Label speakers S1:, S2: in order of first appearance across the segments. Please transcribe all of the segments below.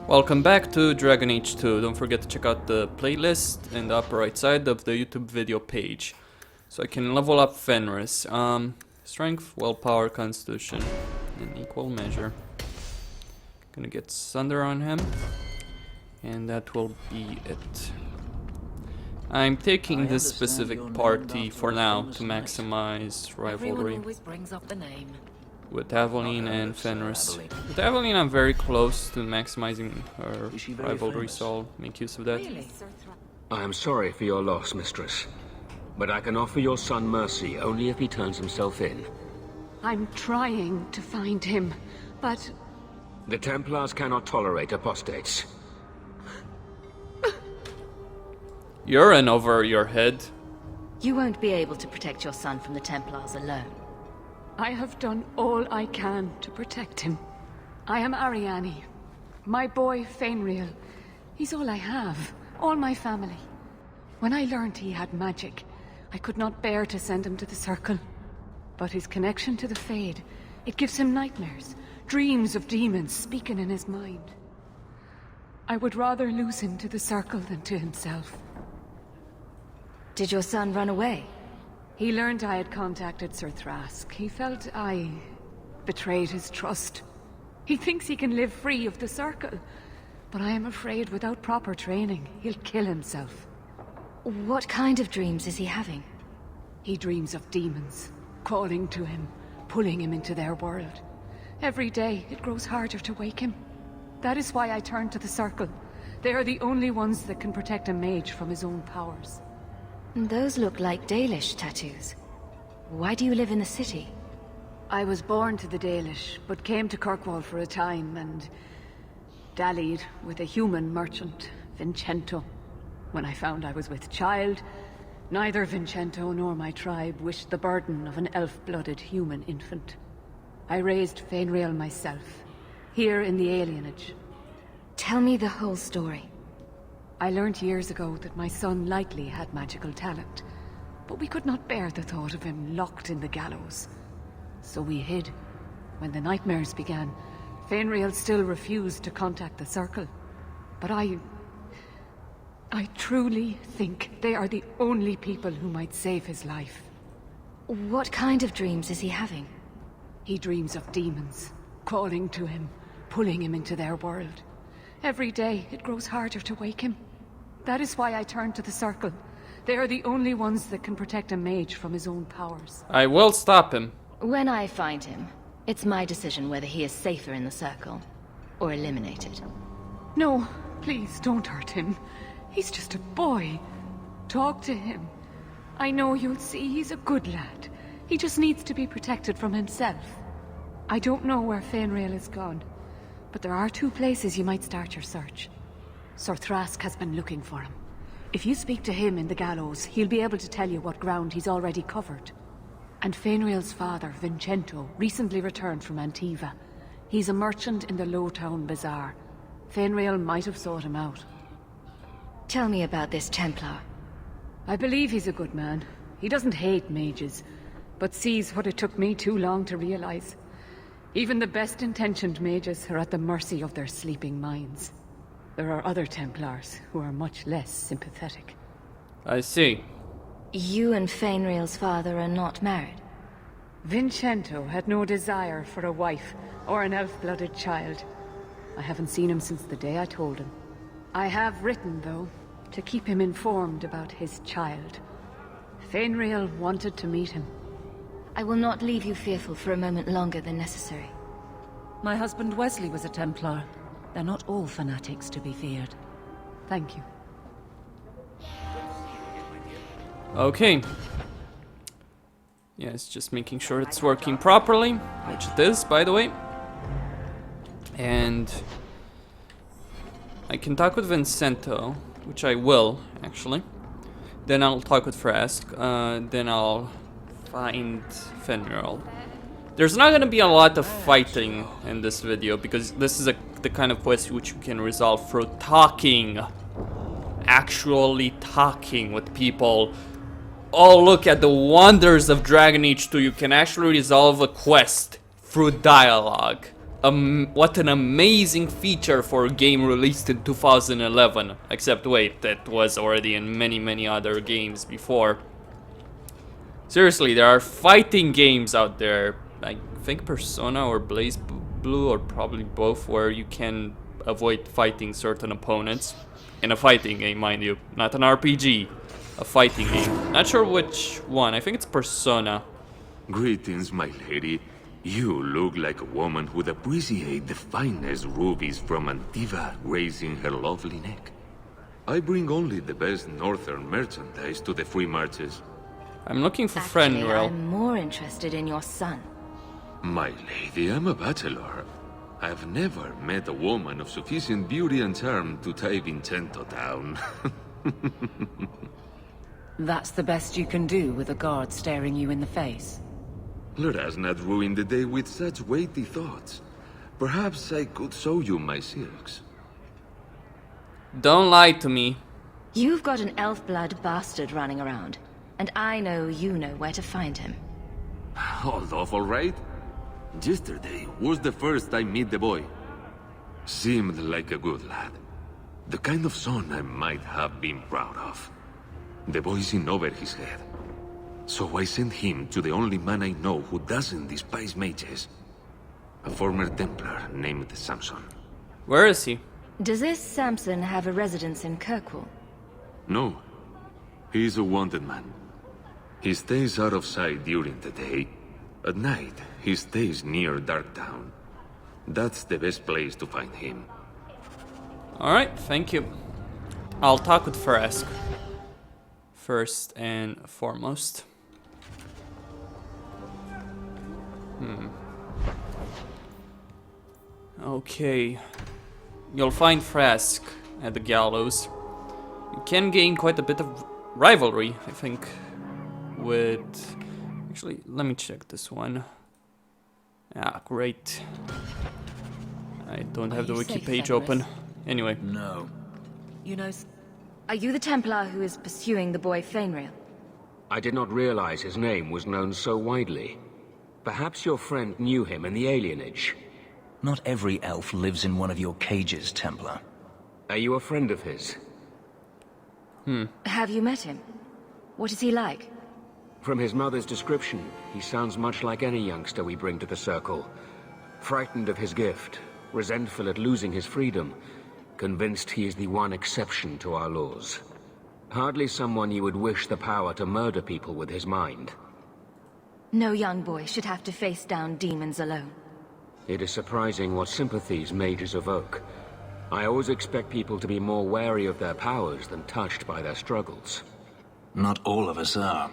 S1: Welcome back to Dragon Age 2. Don't forget to check out the playlist in the upper right side of the YouTube video page. So I can level up Fenris. Strength, willpower, constitution in equal measure. Gonna get Sunder on him. And that will be it. I'm taking this specific party for now to maximize rivalry.
S2: Always brings up the name.
S1: With Aveline and Fenris. With Aveline I'm very close to maximizing her rivalry, so I'll make use of that.
S2: Really?
S3: I am sorry for your loss, mistress. But I can offer your son mercy only if he turns himself in.
S4: I'm trying to find him, but...
S3: The Templars cannot tolerate apostates.
S1: You're in over your head.
S2: You won't be able to protect your son from the Templars alone.
S4: I have done all I can to protect him. I am Ariane. My boy, Feynriel. He's all I have. All my family. When I learned he had magic, I could not bear to send him to the Circle. But his connection to the Fade, it gives him nightmares. Dreams of demons speaking in his mind. I would rather lose him to the Circle than to himself.
S2: Did your son run away?
S4: He learned I had contacted Sir Thrask. He felt I betrayed his trust. He thinks he can live free of the Circle. But I am afraid without proper training, he'll kill himself.
S2: What kind of dreams is he having?
S4: He dreams of demons, calling to him, pulling him into their world. Every day, it grows harder to wake him. That is why I turned to the Circle. They are the only ones that can protect a mage from his own powers.
S2: Those look like Dalish tattoos. Why do you live in the city?
S4: I was born to the Dalish, but came to Kirkwall for a time and dallied with a human merchant, Vincento. When I found I was with child, neither Vincento nor my tribe wished the burden of an elf-blooded human infant. I raised Feynriel myself, here in the Alienage.
S2: Tell me the whole story.
S4: I learned years ago that my son likely had magical talent, but we could not bear the thought of him locked in the gallows. So we hid. When the nightmares began, Feynriel still refused to contact the Circle. But I truly think they are the only people who might save his life.
S2: What kind of dreams is he having?
S4: He dreams of demons, calling to him, pulling him into their world. Every day, it grows harder to wake him. That is why I turned to the Circle. They are the only ones that can protect a mage from his own powers.
S1: I will stop him.
S2: When I find him, it's my decision whether he is safer in the Circle or eliminated.
S4: No, please don't hurt him. He's just a boy. Talk to him. I know you'll see he's a good lad. He just needs to be protected from himself. I don't know where Feynriel is gone, but there are two places you might start your search. Sir Thrask has been looking for him. If you speak to him in the gallows, he'll be able to tell you what ground he's already covered. And Feynriel's father, Vincento, recently returned from Antiva. He's a merchant in the Lowtown Bazaar. Feynriel might have sought him out.
S2: Tell me about this Templar.
S4: I believe he's a good man. He doesn't hate mages, but sees what it took me too long to realize. Even the best-intentioned mages are at the mercy of their sleeping minds. There are other Templars who are much less sympathetic.
S1: I see.
S2: You and Feynriel's father are not married?
S4: Vincento had no desire for a wife or an elf-blooded child. I haven't seen him since the day I told him. I have written, though, to keep him informed about his child. Feynriel wanted to meet him.
S2: I will not leave you fearful for a moment longer than necessary.
S5: My husband Wesley was a Templar. They're not all fanatics to be feared.
S4: Thank you.
S1: Okay. Yes, just making sure it's working properly, which it is, by the way. And I can talk with Vincento, which I will, actually. Then I'll talk with Thrask. Then I'll find Feynriel. There's not gonna be a lot of fighting in this video because this is the kind of quest which you can resolve through talking. Actually talking with people. Oh, look at the wonders of Dragon Age 2. You can actually resolve a quest through dialogue. what an amazing feature for a game released in 2011. Except wait, that was already in many other games before. Seriously, there are fighting games out there. I think Persona or Blaze Blue, or probably both, where you can avoid fighting certain opponents. In a fighting game, mind you, not an RPG. A fighting game. Not sure which one. I think it's Persona.
S6: Greetings, my lady. You look like a woman who'd appreciate the finest rubies from Antiva raising her lovely neck. I bring only the best northern merchandise to the free marches.
S1: I'm looking for
S2: Actually,
S1: Feynriel.
S2: I'm more interested in your son.
S6: My lady, I'm a bachelor. I've never met a woman of sufficient beauty and charm to tie Vincento down.
S5: That's the best you can do with a guard staring you in the face.
S6: Let us not ruin the day with such weighty thoughts. Perhaps I could show you my silks.
S1: Don't lie to me.
S2: You've got an elf blood bastard running around, and I know you know where to find him.
S6: Hold off, all right? Yesterday was the first I meet the boy. Seemed like a good lad. The kind of son I might have been proud of. The boy's in over his head. So I sent him to the only man I know who doesn't despise mages. A former Templar named Samson.
S1: Where is he?
S2: Does this Samson have a residence in Kirkwall?
S6: No. He's a wanted man. He stays out of sight during the day. At night, he stays near Darktown. That's the best place to find him.
S1: Alright, thank you. I'll talk with Frask. First and foremost. Okay. You'll find Frask at the gallows. You can gain quite a bit of rivalry, I think, with... Actually, let me check this one. Ah, great. I don't have the wiki page open. Anyway.
S7: No.
S5: You know...
S2: Are you the Templar who is pursuing the boy Feynriel?
S3: I did not realize his name was known so widely. Perhaps your friend knew him in the Alienage.
S7: Not every elf lives in one of your cages, Templar.
S3: Are you a friend of his?
S2: Have you met him? What is he like?
S3: From his mother's description, he sounds much like any youngster we bring to the Circle. Frightened of his gift, resentful at losing his freedom, convinced he is the one exception to our laws. Hardly someone you would wish the power to murder people with his mind.
S2: No young boy should have to face down demons alone.
S3: It is surprising what sympathies mages evoke. I always expect people to be more wary of their powers than touched by their struggles.
S7: Not all of us are.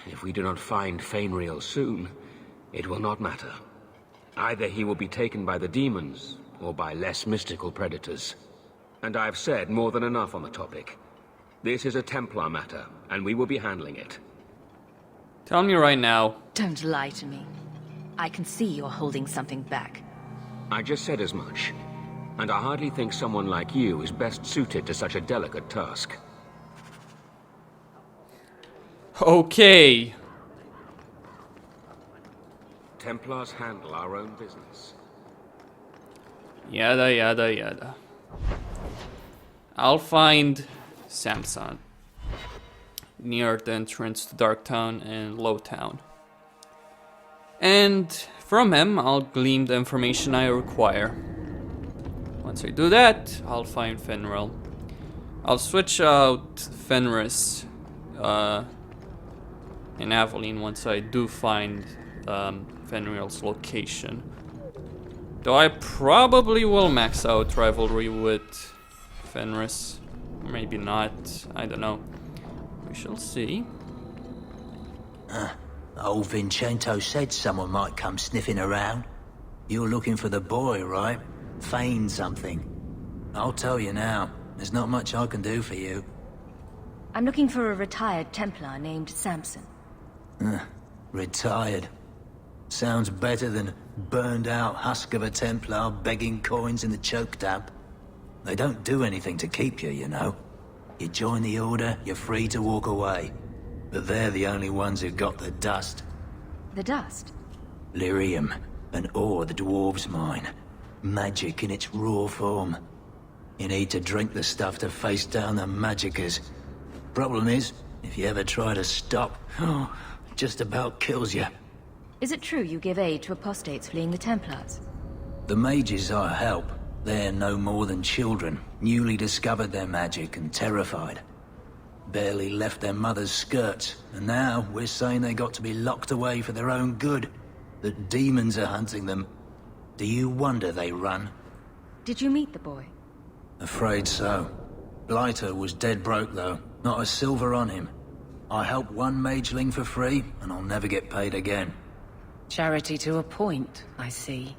S3: If we do not find Feynriel soon, it will not matter. Either he will be taken by the demons, or by less mystical predators. And I've said more than enough on the topic. This is a Templar matter, and we will be handling it.
S1: Tell me right now.
S2: Don't lie to me. I can see you're holding something back.
S3: I just said as much. And I hardly think someone like you is best suited to such a delicate task.
S1: Okay.
S3: Templars handle our own business.
S1: Yada yada yada. I'll find Samson near the entrance to Darktown and Lowtown. And from him, I'll glean the information I require. Once I do that, I'll find Feynriel. I'll switch out Fenris and Aveline once I do find Feynriel's location. Though I probably will max out rivalry with Fenris. Maybe not. I don't know. We shall see.
S7: Old Vincento said someone might come sniffing around. You're looking for the boy, right? Feign something. I'll tell you now, there's not much I can do for you.
S2: I'm looking for a retired Templar named Samson.
S7: Retired. Sounds better than burned out husk of a Templar begging coins in the choke damp. They don't do anything to keep you, you know. You join the Order, you're free to walk away. But they're the only ones who've got the dust.
S2: The dust?
S7: Lyrium. An ore the dwarves mine. Magic in its raw form. You need to drink the stuff to face down the magicers. Problem is, if you ever try to stop, it just about kills you.
S2: Is it true you give aid to apostates fleeing the Templars?
S7: The mages I help, they're no more than children, newly discovered their magic and terrified. Barely left their mother's skirts, and now we're saying they got to be locked away for their own good. The demons are hunting them. Do you wonder they run?
S2: Did you meet the boy?
S7: Afraid so. Blighter was dead broke though, not a silver on him. I helped one mageling for free, and I'll never get paid again.
S5: Charity to a point, I see.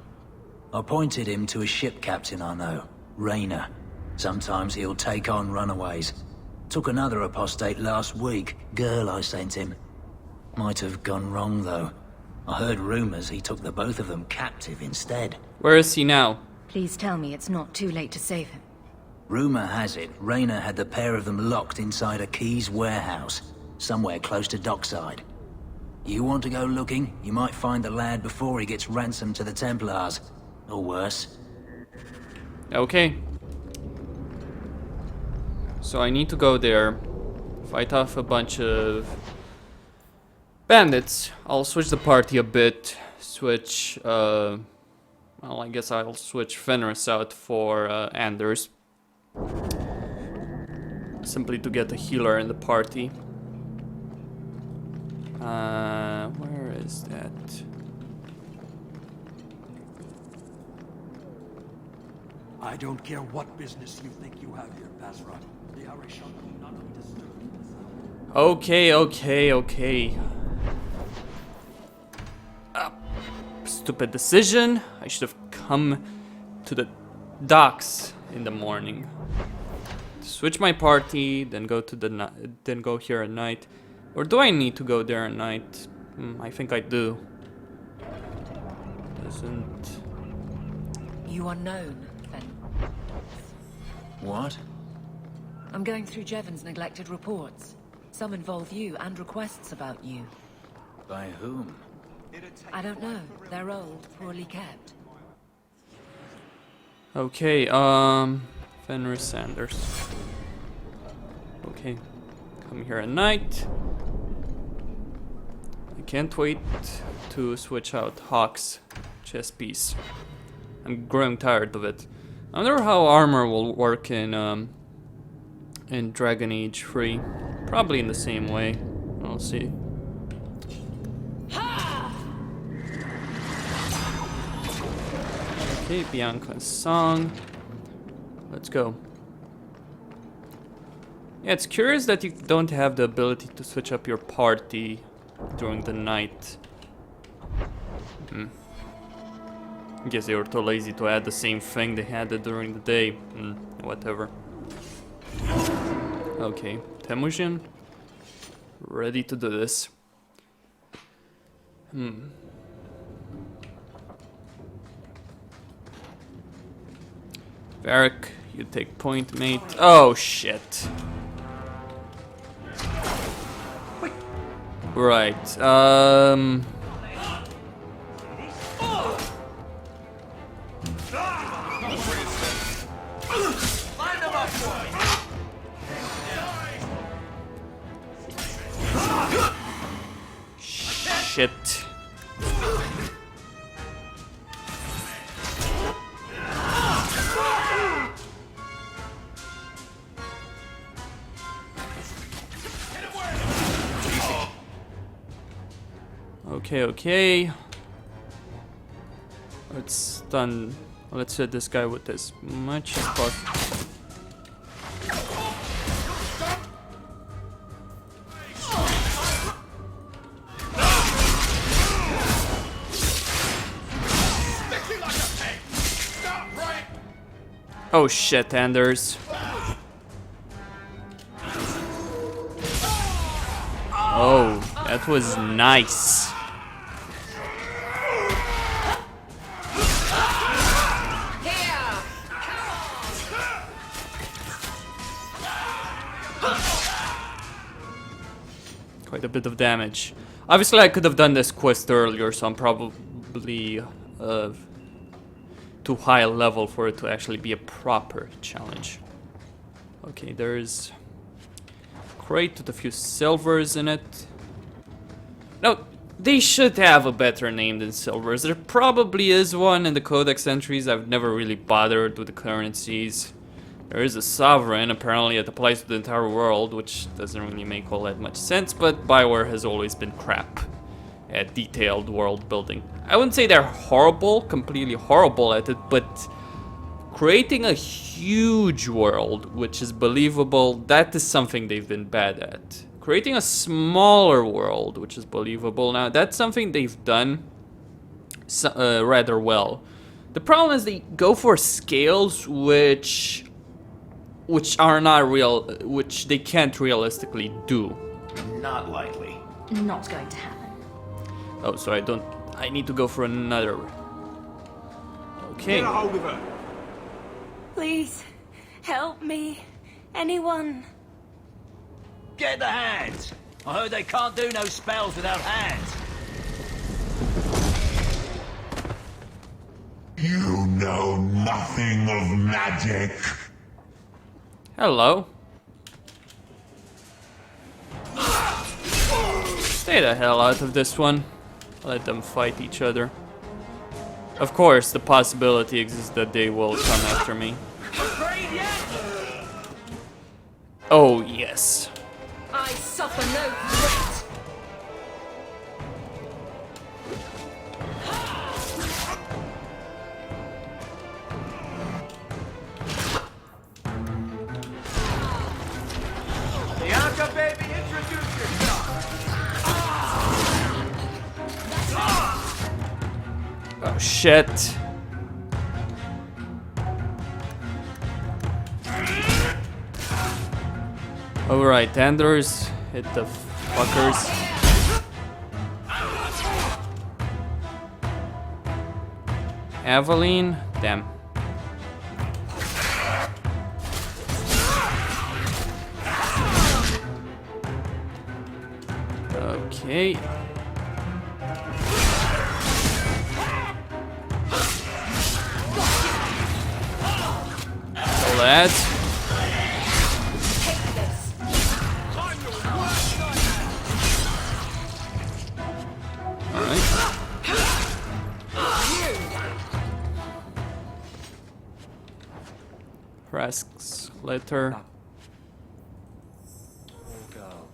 S7: I pointed him to a ship captain I know, Rayner. Sometimes he'll take on runaways. Took another apostate last week, girl I sent him. Might have gone wrong though. I heard rumors he took the both of them captive instead.
S1: Where is he now?
S2: Please tell me it's not too late to save him.
S7: Rumor has it, Rayner had the pair of them locked inside a Keys warehouse, somewhere close to dockside. You want to go looking, you might find the lad before he gets ransomed to the Templars. Or worse.
S1: Okay. So I need to go there, fight off a bunch of bandits. I'll switch the party a bit, switch, well, I guess I'll switch Fenris out for Anders. Simply to get a healer in the party. Where is that?
S8: I don't care what business you think you have here, Basra. The Irish shall not be disturbed.
S1: Okay. Stupid decision. I should have come to the docks in the morning. Switch my party, then go to the then go here at night. Or do I need to go there at night? I think I do. Doesn't.
S5: You are known, Fen.
S7: What?
S5: I'm going through Jevon's neglected reports. Some involve you and requests about you.
S7: By whom?
S5: I don't know. They're old, poorly kept.
S1: Okay, Fenris Sanders. Okay, come here at night. I can't wait to switch out Hawk's chest piece. I'm growing tired of it. I wonder how armor will work in Dragon Age 3. Probably in the same way. We'll see. Okay, Bianca's song. Let's go. Yeah, it's curious that you don't have the ability to switch up your party during the night. I guess they were too lazy to add the same thing they had it during the day. Whatever. Okay, Temujin. Ready to do this. Varric, you take point, mate. Oh, shit. Right, shit. Okay. Let's hit this guy with as much as possible. Oh shit, Anders. Oh, that was nice. Quite a bit of damage. Obviously I could have done this quest earlier, so I'm probably too high a level for it to actually be a proper challenge. Okay, there's a crate with a few silvers in it. No, they should have a better name than silvers. There probably is one in the codex entries. I've never really bothered with the currencies. There is a sovereign, apparently it applies to the entire world, which doesn't really make all that much sense, but Bioware has always been crap at detailed world building. I wouldn't say they're horrible, completely horrible at it, but creating a huge world which is believable, that is something they've been bad at. Creating a smaller world which is believable, now that's something they've done rather well. The problem is they go for scales which are not real, which they can't realistically do.
S9: Not likely.
S2: Not going to happen.
S1: Oh, so I need to go for another. Okay.
S9: Get a hold of her.
S5: Please, help me. Anyone?
S7: Get the hands! I heard they can't do no spells without hands.
S10: You know nothing of magic.
S1: Hello. Stay the hell out of this one. Let them fight each other. Of course, the possibility exists that they will come after me. Oh, yes.
S5: I suffer no threat.
S9: Bianca, baby, introduce yourself.
S1: Oh, shit. Alright, Anders, hit the fuckers. Aveline, damn. Okay. Kill that. Rask's letter.
S11: Girl.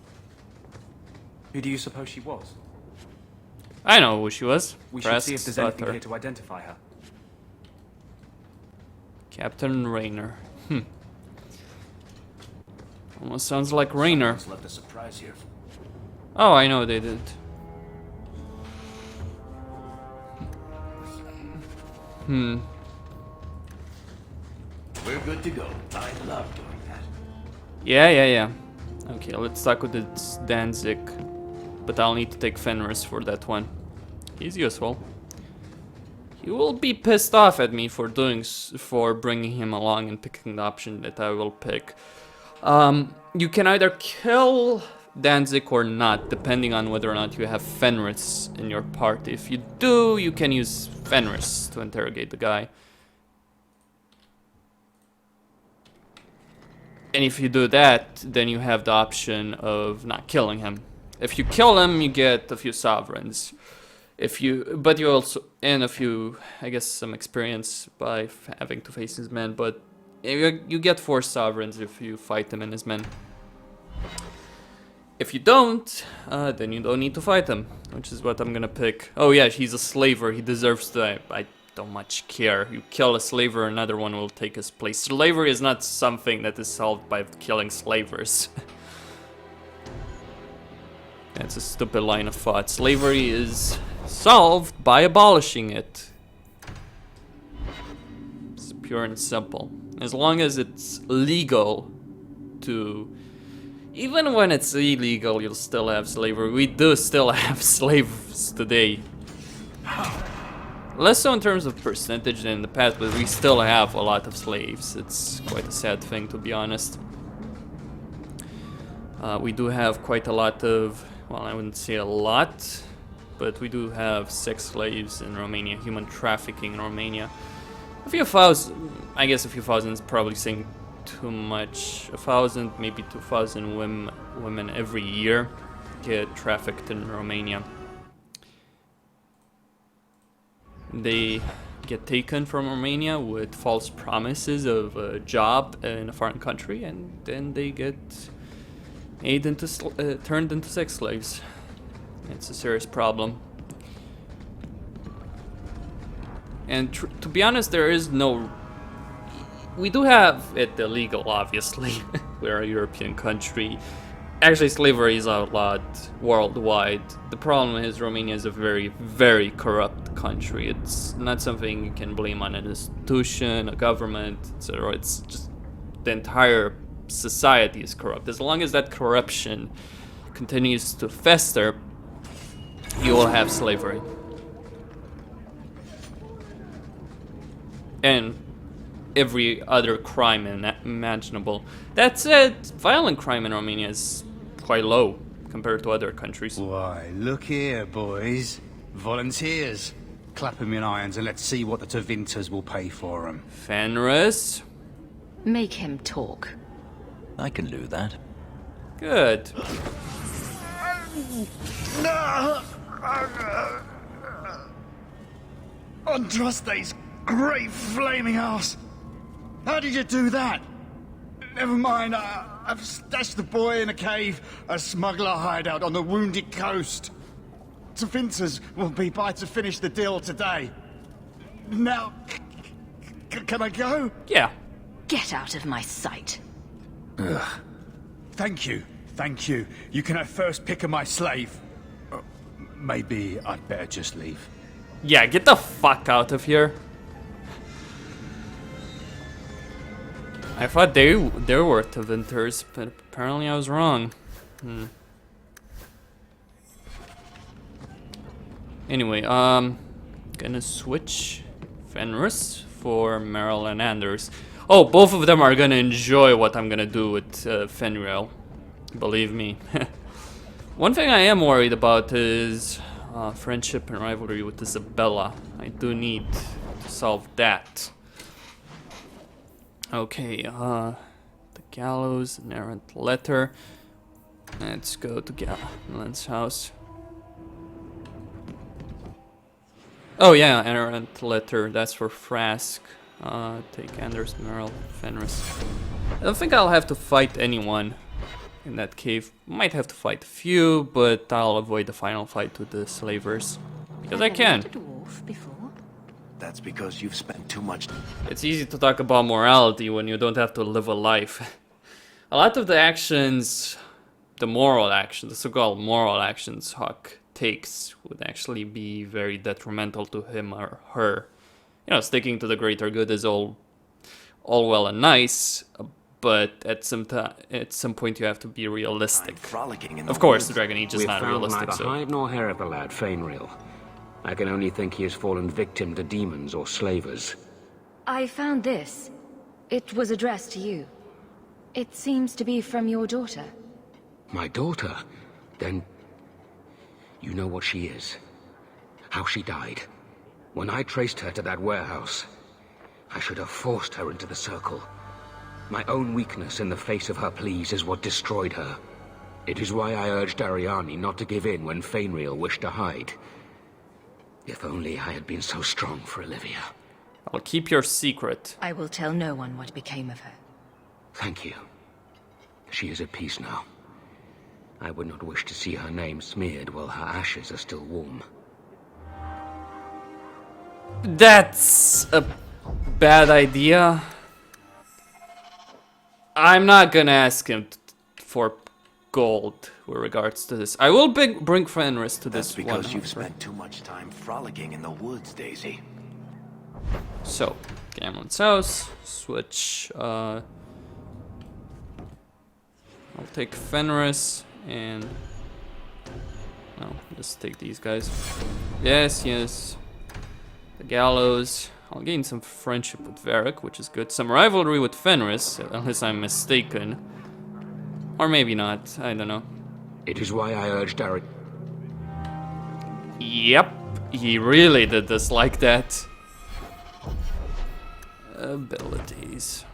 S11: Who do you suppose she was?
S1: I know who she was.
S11: We should see if
S1: Rask's
S11: there's anything
S1: daughter.
S11: here to identify her.
S1: Captain Raynor. Almost sounds like Raynor.
S7: Someone's left a surprise here.
S1: Oh, I know they did.
S7: We're good to go. I love doing that.
S1: Yeah. Okay, let's start with this Danzig. But I'll need to take Fenris for that one. He's useful. He will be pissed off at me for bringing him along and picking the option that I will pick. You can either kill Danzig or not, depending on whether or not you have Fenris in your party. If you do, you can use Fenris to interrogate the guy. And if you do that, then you have the option of not killing him. If you kill him, you get a few sovereigns. But you also, and a few, I guess, some experience by having to face his men. But you get 4 sovereigns if you fight him and his men. If you don't, then you don't need to fight him, which is what I'm gonna pick. Oh yeah, he's a slaver. He deserves to. I don't much care. You kill a slaver, another one will take his place. Slavery is not something that is solved by killing slavers. That's a stupid line of thought. Slavery is solved by abolishing it. It's pure and simple. As long as it's legal to... Even when it's illegal, you'll still have slavery. We do still have slaves today. Less so in terms of percentage than in the past, but we still have a lot of slaves. It's quite a sad thing, to be honest. We do have quite a lot of... Well, I wouldn't say a lot. but we do have sex slaves in Romania, human trafficking in Romania. A few thousand, I guess a few thousand is probably saying too much. 1,000, maybe 2,000 women every year get trafficked in Romania. They get taken from Romania with false promises of a job in a foreign country, and then they get turned into sex slaves. It's a serious problem. And to be honest, there is no... We do have it illegal, obviously. We're a European country. Actually, slavery is outlawed worldwide. The problem is Romania is a very, very corrupt country. It's not something you can blame on an institution, a government, etc. It's just the entire society is corrupt. As long as that corruption continues to fester, you will have slavery. And every other crime imaginable. That said, violent crime in Romania is quite low compared to other countries.
S12: Why, look here, boys. Volunteers. Clap 'em in irons and let's see what the Tevinters will pay for them.
S1: Fenris?
S2: Make him talk.
S7: I can do that.
S1: Good.
S12: Andraste's great flaming ass! How did you do that? Never mind, I've stashed the boy in a cave, a smuggler hideout on the Wounded Coast. Tevinters will be by to finish the deal today. Now, can I go?
S1: Yeah.
S2: Get out of my sight.
S12: Ugh. Thank you, thank you. You can have first pick of my slave. Maybe I'd better just leave.
S1: Yeah, get the fuck out of here. I thought they were Tevinters, but apparently I was wrong. Anyway, gonna switch Fenris for Meryl and Anders. Oh, both of them are gonna enjoy what I'm gonna do with Feynriel. Believe me. One thing I am worried about is friendship and rivalry with Isabella. I do need to solve that. Okay, the gallows, an errant letter. Let's go to Galen's house. Oh yeah, errant letter, that's for Frask. Take Anders, Meryl, Fenris. I don't think I'll have to fight anyone in that cave. Might have to fight a few, but I'll avoid the final fight with the slavers. Because I can.
S9: That's because you've spent too much...
S1: It's easy to talk about morality when you don't have to live a life. A lot of the actions, the moral actions, the so-called moral actions Huck takes would actually be very detrimental to him or her. You know, sticking to the greater good is all well and nice, but at some point you have to be realistic. Of course, the Dragon Age is not realistic.
S3: We've found neither hide nor hair of the lad, Feynriel. I can only think he has fallen victim to demons or slavers.
S2: I found this. It was addressed to you. It seems to be from your daughter.
S3: My daughter? Then... you know what she is. How she died. When I traced her to that warehouse, I should have forced her into the circle. My own weakness in the face of her pleas is what destroyed her. It is why I urged Ariani not to give in when Feynriel wished to hide. If only I had been so strong for Olivia.
S1: I'll keep your secret.
S2: I will tell no one what became of her.
S3: Thank you. She is at peace now. I would not wish to see her name smeared while her ashes are still warm.
S1: That's a bad idea. I'm not gonna ask him for gold with regards to this. I will bring Fenris to this one.
S9: That's because you've spent too much time frolicking in the woods, Daisy.
S1: So, Galen's house, switch, I'll take Fenris, and... no, just take these guys. Yes, yes. The gallows. I'll gain some friendship with Varric, which is good. Some rivalry with Fenris, unless I'm mistaken. Or maybe not, I don't know.
S3: It is why I urged Derek.
S1: Yep, he really did this like that. Abilities.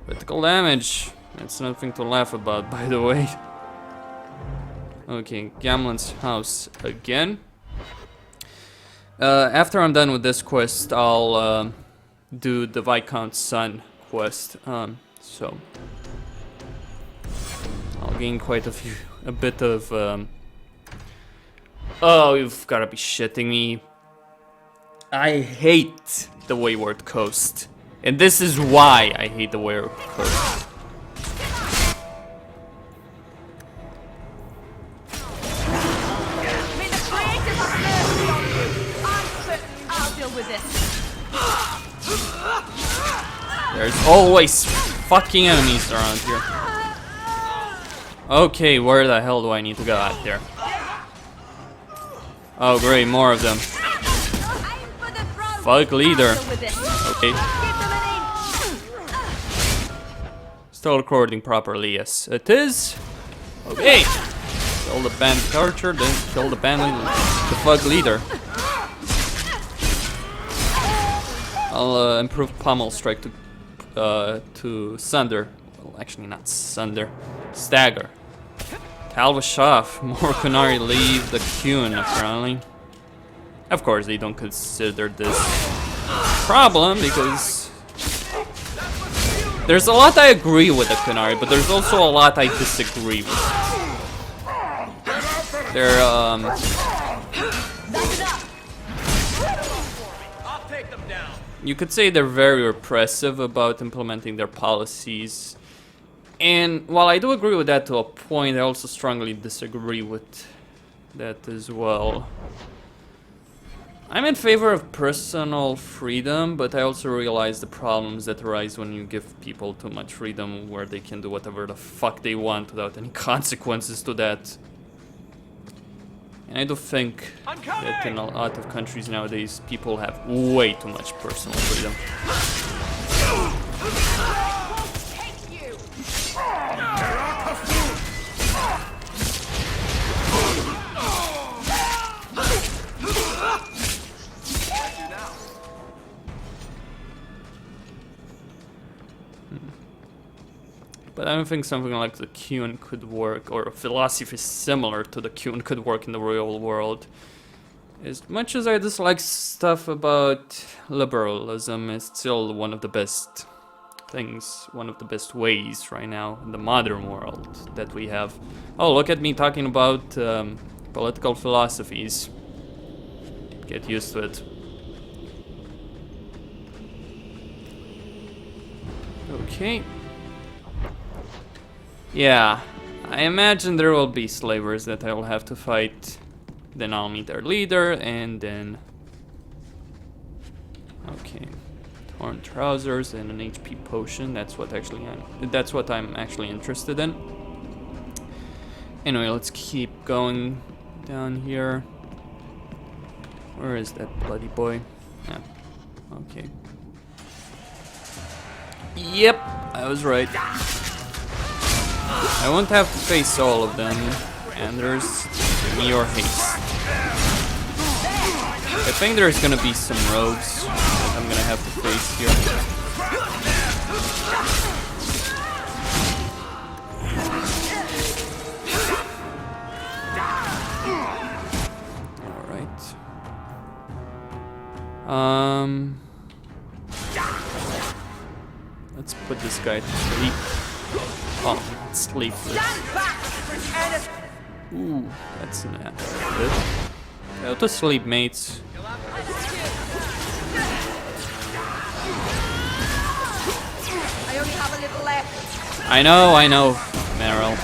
S1: Critical damage. That's nothing to laugh about, by the way. Okay, Gamlen's house again. After I'm done with this quest, I'll do the Viscount's son quest. So I'll gain quite a bit of. Oh, you've gotta be shitting me! I hate the Wayward Coast, and this is why I hate the Wayward Coast. There's always fucking enemies around here. Okay, where the hell do I need to go out there? Oh great, more of them. Fuck leader. Okay. Still recording properly, yes. It is. Okay. Kill the bandit archer, then kill the bandit, the fuck leader. I'll improve pommel strike to sunder. Well, actually not sunder. Stagger. Talvashaf. More Kunari leave the Qun, apparently. Of course, they don't consider this problem because there's a lot I agree with the Kunari, but there's also a lot I disagree with. They're you could say they're very repressive about implementing their policies. And while I do agree with that to a point, I also strongly disagree with that as well. I'm in favor of personal freedom, but I also realize the problems that arise when you give people too much freedom where they can do whatever the fuck they want without any consequences to that. And I do think that in a lot of countries nowadays, people have way too much personal freedom. But I don't think something like the Qun could work, or a philosophy similar to the Qun could work in the real world. As much as I dislike stuff about liberalism, it's still one of the best things, one of the best ways right now in the modern world that we have. Oh, look at me talking about political philosophies. Get used to it. Okay. Yeah, I imagine there will be slavers that I will have to fight. Then I'll meet their leader, and then... Okay. Torn trousers and an HP potion. That's what I'm actually interested in. Anyway, let's keep going down here. Where is that bloody boy? Yeah. Okay. Yep, I was right. I won't have to face all of them. Anders, give me your haste. I think there's gonna be some rogues that I'm gonna have to face here. Alright. Let's put this guy to sleep. Oh, sleepless. Ooh, that's not good. Go to sleep, mates.
S13: I only have a little left.
S1: I know, Meryl.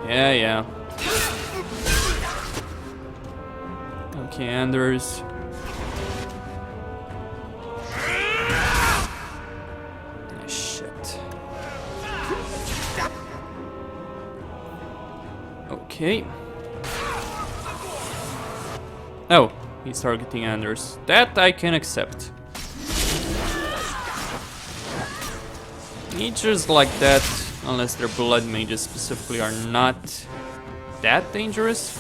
S1: Yeah. Okay, Anders. Okay. Oh, he's targeting Anders. That I can accept. Creatures like that Unless their blood mages specifically are not that dangerous.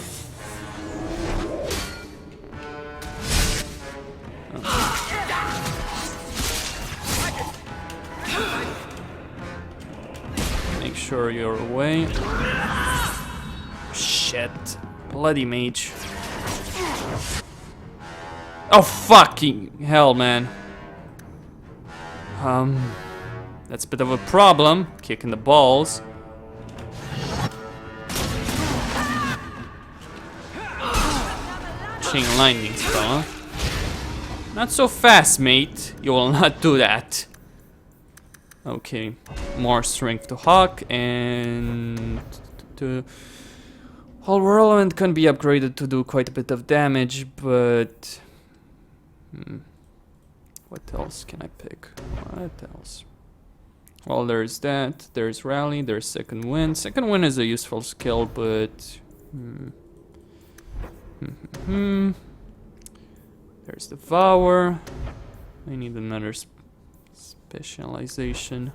S1: Make sure you're away. Shit. Bloody mage. Oh fucking hell, man. That's a bit of a problem. Kicking the balls. Chain lightning spell, huh? Not so fast, mate. You will not do that. Okay. More strength to Hawk and... Well, Whirlwind can be upgraded to do quite a bit of damage, but... What else can I pick? What else? Well, there's that. There's Rally. There's Second Wind. Second Wind is a useful skill, but... There's Devour. I need another specialization.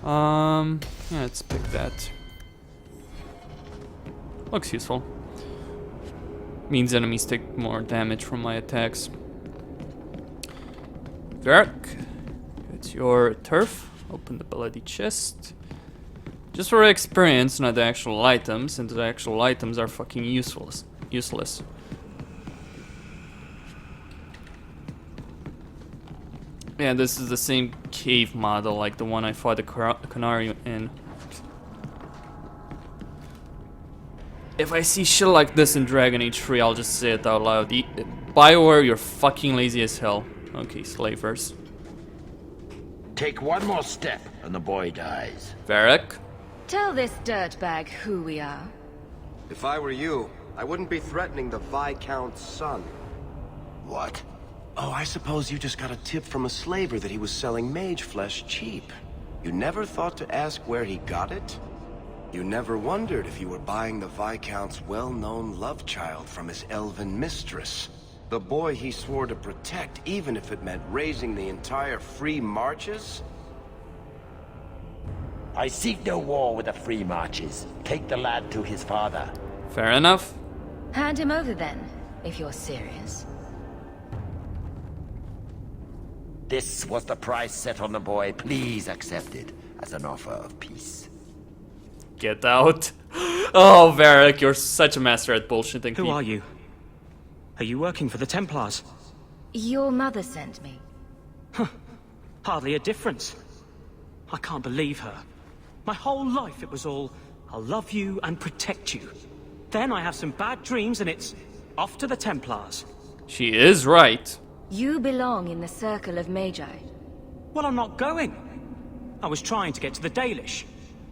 S1: Yeah, let's pick that. Looks useful. Means enemies take more damage from my attacks. Varric, it's your turf. Open the bloody chest. Just for experience, not the actual items, and the actual items are fucking useless. Yeah, this is the same cave model like the one I fought the Canary in. If I see shit like this in Dragon Age 3, I'll just say it out loud. BioWare, you're fucking lazy as hell. Okay, slavers.
S14: Take one more step and the boy dies.
S1: Varric?
S2: Tell this dirtbag who we are.
S15: If I were you, I wouldn't be threatening the Viscount's son.
S9: What? Oh, I suppose you just got a tip from a slaver that he was selling mage flesh cheap. You never thought to ask where he got it? You never wondered if you were buying the Viscount's well-known love child from his elven mistress. The boy he swore to protect, even if it meant raising the entire Free Marches?
S14: I seek no war with the Free Marches. Take the lad to his father.
S1: Fair enough.
S2: Hand him over then, if you're serious.
S14: This was the price set on the boy. Please accept it as an offer of peace.
S1: Get out. Oh, Varric, you're such a master at bullshitting people.
S11: Who are you? Are you working for the Templars?
S2: Your mother sent me.
S11: Huh. Hardly a difference. I can't believe her. My whole life it was all, I'll love you and protect you. Then I have some bad dreams and it's off to the Templars.
S1: She is right.
S2: You belong in the circle of Magi.
S11: Well, I'm not going. I was trying to get to the Dalish.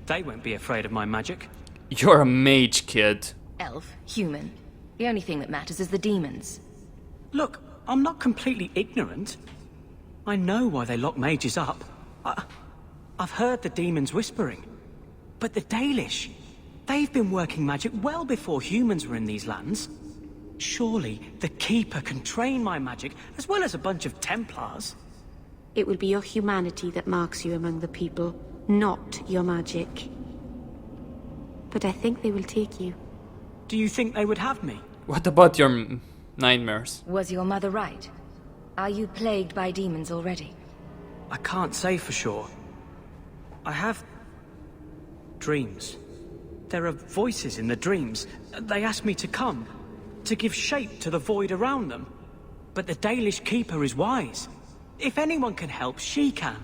S11: They won't be afraid of my magic.
S1: You're a mage, kid.
S2: Elf, human. The only thing that matters is the demons.
S11: Look, I'm not completely ignorant. I know why they lock mages up. I've heard the demons whispering. But the Dalish, they've been working magic well before humans were in these lands. Surely the Keeper can train my magic, as well as a bunch of Templars.
S16: It will be your humanity that marks you among the people, not your magic. But I think they will take you.
S11: Do you think they would have me?
S1: What about your nightmares?
S2: Was your mother right? Are you plagued by demons already?
S11: I can't say for sure. I have dreams. There are voices in the dreams. They ask me to come, to give shape to the void around them. But the Dalish Keeper is wise. If anyone can help, she can.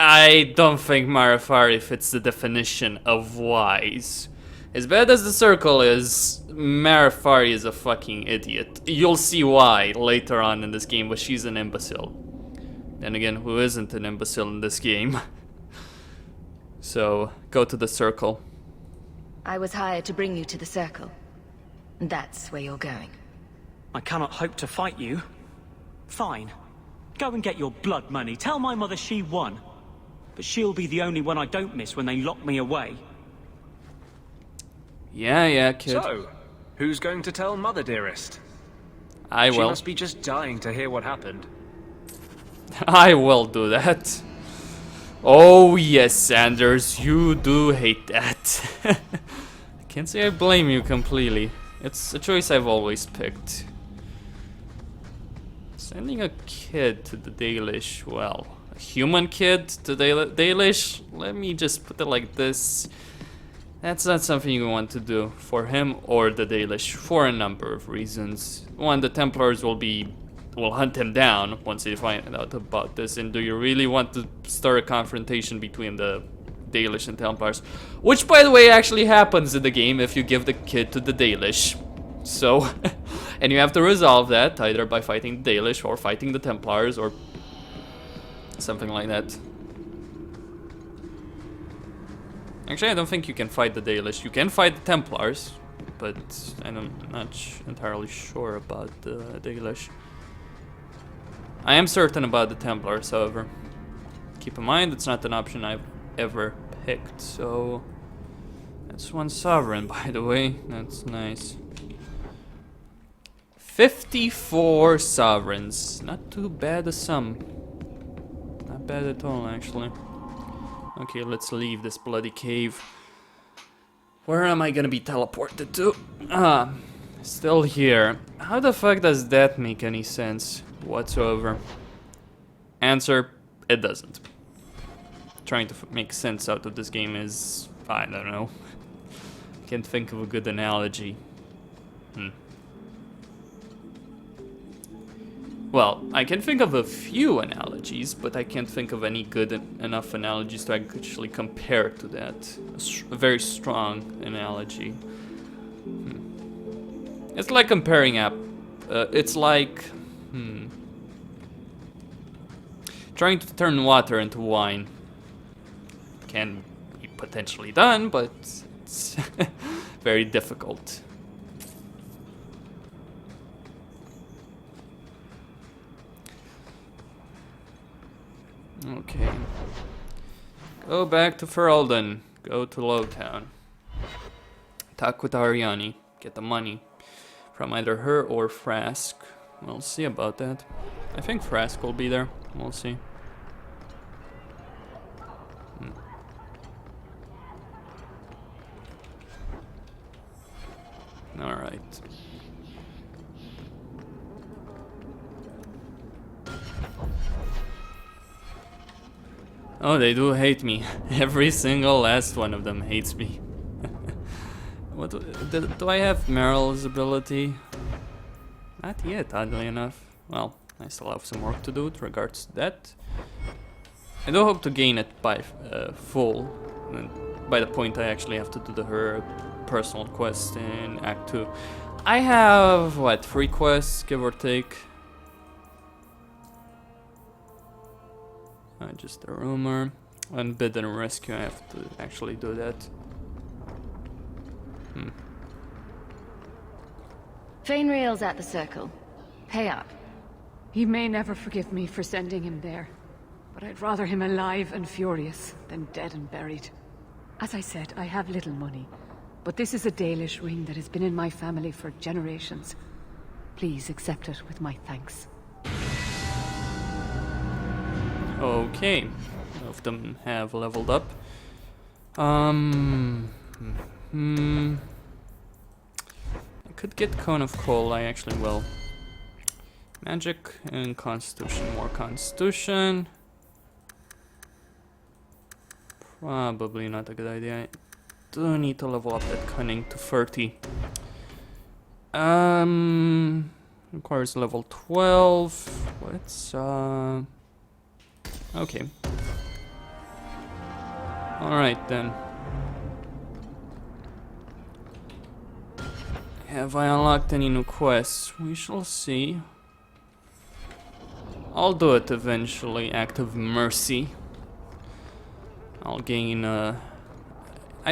S1: I don't think Marafari fits the definition of wise. As bad as the circle is, Marafari is a fucking idiot. You'll see why later on in this game, but she's an imbecile. Then again, who isn't an imbecile in this game? So, go to the circle.
S2: I was hired to bring you to the circle. That's where you're going.
S11: I cannot hope to fight you. Fine. Go and get your blood money. Tell my mother she won. But she'll be the only one I don't miss when they lock me away.
S1: Yeah, kid.
S17: So, who's going to tell Mother, dearest?
S1: I will.
S17: She must be just dying to hear what happened.
S1: I will do that. Oh yes, Sanders, you do hate that. I can't say I blame you completely. It's a choice I've always picked. Sending a kid to the Dalish, well, a human kid to Dalish? Let me just put it like this. That's not something you want to do for him or the Dalish for a number of reasons. One, the Templars will hunt him down once they find out about this. And do you really want to start a confrontation between the Dalish and Templars? Which, by the way, actually happens in the game if you give the kid to the Dalish. So, and you have to resolve that either by fighting the Dalish or fighting the Templars or something like that. Actually, I don't think you can fight the Dalish. You can fight the Templars, but I'm not entirely sure about the Dalish. I am certain about the Templars, however. Keep in mind, it's not an option I've ever picked, so... That's one sovereign, by the way. That's nice. 54 sovereigns. Not too bad a sum. Not bad at all, actually. Okay, let's leave this bloody cave. Where am I gonna be teleported to? Ah, still here. How the fuck does that make any sense whatsoever? Answer, it doesn't. Trying to make sense out of this game is... I don't know. Can't think of a good analogy. Well, I can think of a few analogies, but I can't think of any good enough analogies to actually compare to that. A very strong analogy. It's like comparing it's like... trying to turn water into wine. Can be potentially done, but it's very difficult. Okay. Go back to Ferelden. Go to Lowtown. Talk with Ariani. Get the money from either her or Frask. We'll see about that. I think Frask will be there. We'll see. Alright. Oh, they do hate me. Every single last one of them hates me. What do I have Meryl's ability? Not yet, oddly enough. Well, I still have some work to do with regards to that. I do hope to gain it by full. And by the point I actually have to do her personal quest in Act 2. I have, what, 3 quests, give or take? Just a rumor. Unbid and rescue, I have to actually do that.
S2: Feynriel's at the circle. Pay up.
S4: He may never forgive me for sending him there, but I'd rather him alive and furious than dead and buried. As I said, I have little money, but this is a Dalish ring that has been in my family for generations. Please accept it with my thanks.
S1: Okay, both of them have leveled up. I could get Cone of Coal, I actually will. Magic and Constitution, more Constitution. Probably not a good idea. I do need to level up that Cunning to 30. Requires level 12. Let's okay. Alright then. Have I unlocked any new quests? We shall see. I'll do it eventually. Act of Mercy. I'll gain I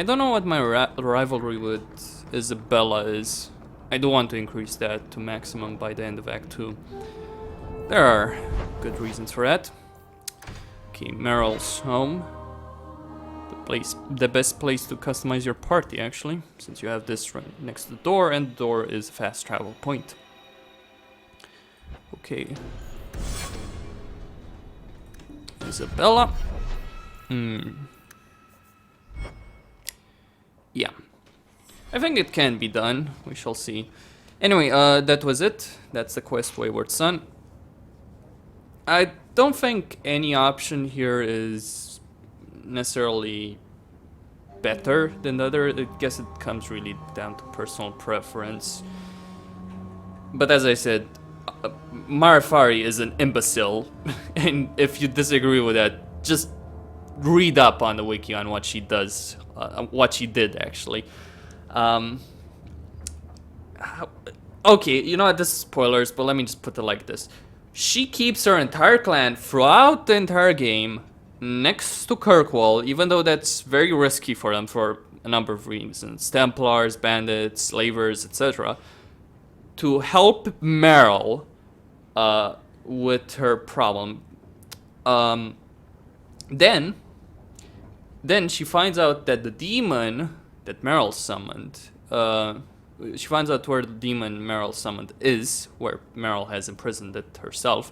S1: don't know what my rivalry with Isabella is. I do want to increase that to maximum by the end of Act 2. There are good reasons for that. Okay, Meryl's home. The best place to customize your party, actually, since you have this right next to the door, and the door is a fast travel point. Okay. Isabella. Yeah. I think it can be done. We shall see. Anyway, that was it. That's the quest, Wayward Son. I don't think any option here is necessarily better than the other. I guess it comes really down to personal preference. But as I said, Marafari is an imbecile. And if you disagree with that, just read up on the wiki on what she does. What she did, actually. Okay, you know what, this is spoilers, but let me just put it like this. She keeps her entire clan throughout the entire game next to Kirkwall, even though that's very risky for them for a number of reasons. Templars, bandits, slavers, etc. To help Meryl with her problem. Then she finds out that the demon that Meryl summoned, she finds out where the demon Meryl summoned is, where Meryl has imprisoned it herself,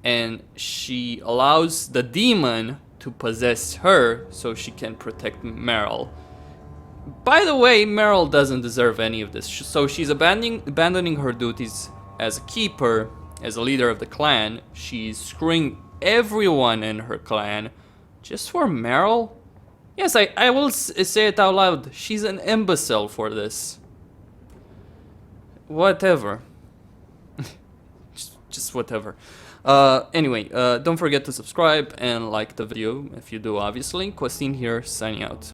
S1: and she allows the demon to possess her so she can protect Meryl. By the way, Meryl doesn't deserve any of this, so she's abandoning her duties as a keeper, as a leader of the clan. She's screwing everyone in her clan just for Meryl. Yes, I will say it out loud. She's an imbecile for this. Whatever. just whatever. Anyway, don't forget to subscribe and like the video if you do, obviously. Costin here, signing out.